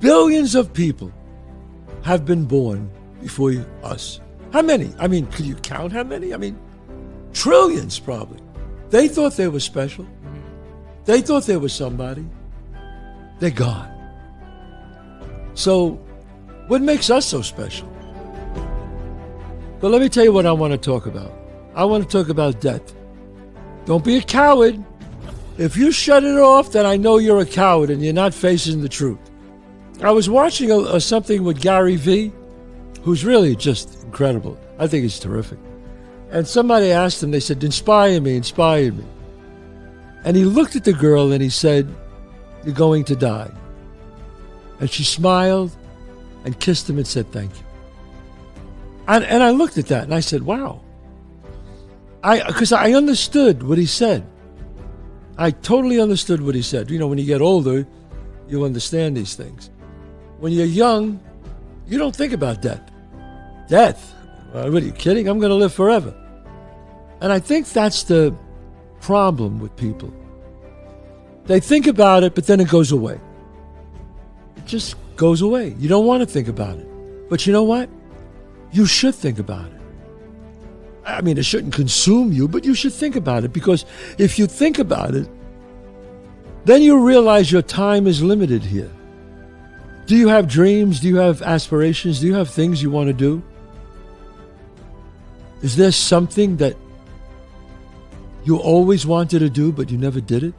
Billions of people have been born before us. How many? I mean, could you count how many? I mean, trillions probably. They thought they were special. They thought they were somebody. They're gone. So, what makes us so special? But let me tell you what I want to talk about. I want to talk about death. Don't be a coward. If you shut it off, then I know you're a coward and you're not facing the truth. I was watching something with Gary Vee, who's really just incredible. I think he's terrific. And somebody asked him, they said, inspire me, inspire me. And he looked at the girl and he said, you're going to die. And she smiled and kissed him and said, thank you. And I looked at that and I said, wow. Because I understood what he said. I totally understood what he said. You know, when you get older, you understand these things. When you're young, you don't think about death. Death? What are you kidding? I'm going to live forever. And I think that's the problem with people. They think about it, but then it goes away. It just goes away. You don't want to think about it. But you know what? You should think about it. I mean, it shouldn't consume you, but you should think about it, because if you think about it, then you realize your time is limited here. Do you have dreams? Do you have aspirations? Do you have things you want to do? Is there something that you always wanted to do, but you never did it?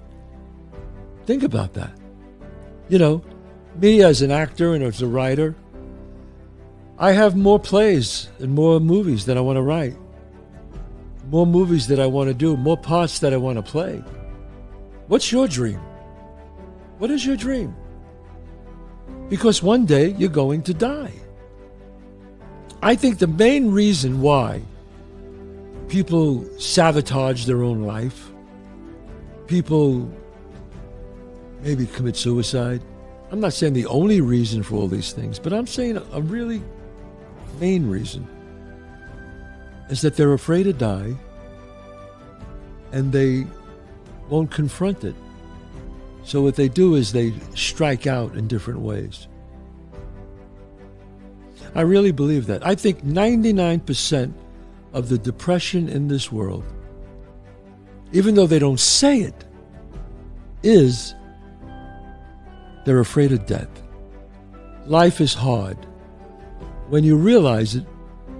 Think about that. You know, me as an actor and as a writer, I have more plays and more movies that I want to write. More movies that I want to do, more parts that I want to play. What's your dream? What is your dream? Because one day you're going to die. I think the main reason why people sabotage their own life, people maybe commit suicide. I'm not saying the only reason for all these things, but I'm saying a really main reason is that they're afraid to die and they won't confront it. So what they do is they strike out in different ways. I really believe that. I think 99% of the depression in this world, even though they don't say it, is they're afraid of death. Life is hard. When you realize it,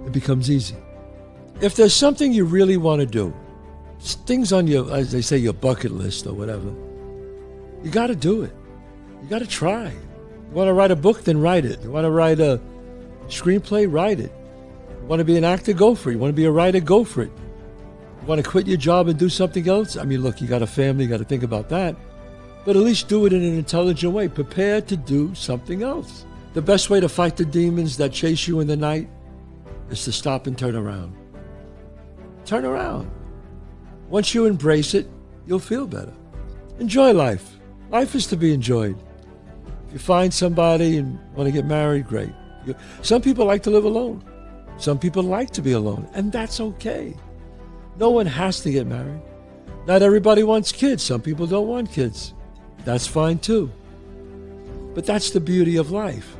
it becomes easy. If there's something you really want to do, things on your, as they say, your bucket list or whatever, you got to do it. You got to try. You want to write a book, then write it. You want to write a screenplay, write it. You want to be an actor, go for it. You want to be a writer, go for it. You want to quit your job and do something else? I mean, look, you got a family, you got to think about that. But at least do it in an intelligent way. Prepare to do something else. The best way to fight the demons that chase you in the night is to stop and turn around. Turn around. Once you embrace it, you'll feel better. Enjoy life. Life is to be enjoyed. If you find somebody and want to get married, great. Some people like to live alone. Some people like to be alone, and that's okay. No one has to get married. Not everybody wants kids. Some people don't want kids. That's fine too. But that's the beauty of life.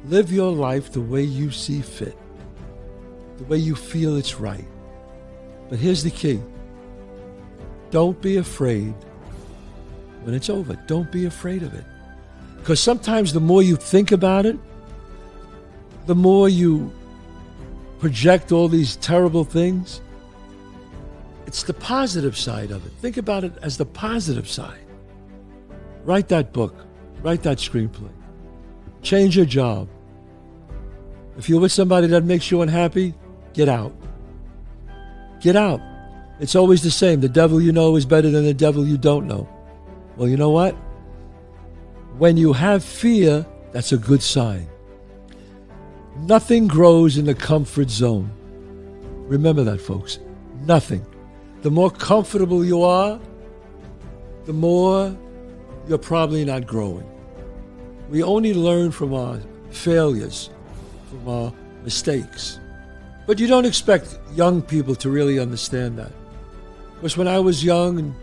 Live your life the way you see fit, the way you feel it's right. But here's the key. Don't be afraid when it's over. Don't be afraid of it. Because sometimes the more you think about it, the more you project all these terrible things. It's the positive side of it. Think about it as the positive side. Write that book. Write that screenplay. Change your job. If you're with somebody that makes you unhappy, get out. Get out. It's always the same. The devil you know is better than the devil you don't know. Well, you know what? When you have fear, that's a good sign. Nothing grows in the comfort zone. Remember that, folks. Nothing. The more comfortable you are, the more you're probably not growing. We only learn from our failures, from our mistakes. But you don't expect young people to really understand that. Because when I was young, and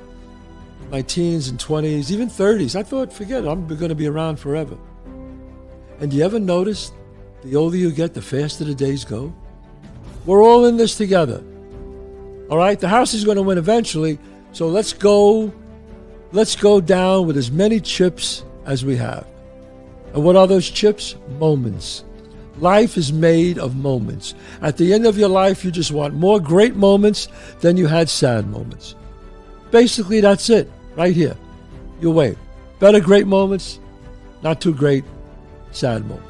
my teens and 20s, even 30s, I thought, forget it, I'm going to be around forever. And do you ever notice the older you get, the faster the days go? We're all in this together. All right? The house is going to win eventually, so let's go down with as many chips as we have. And what are those chips? Moments. Life is made of moments. At the end of your life, you just want more great moments than you had sad moments. Basically, that's it, right here. You wait. Better great moments, not too great sad moments.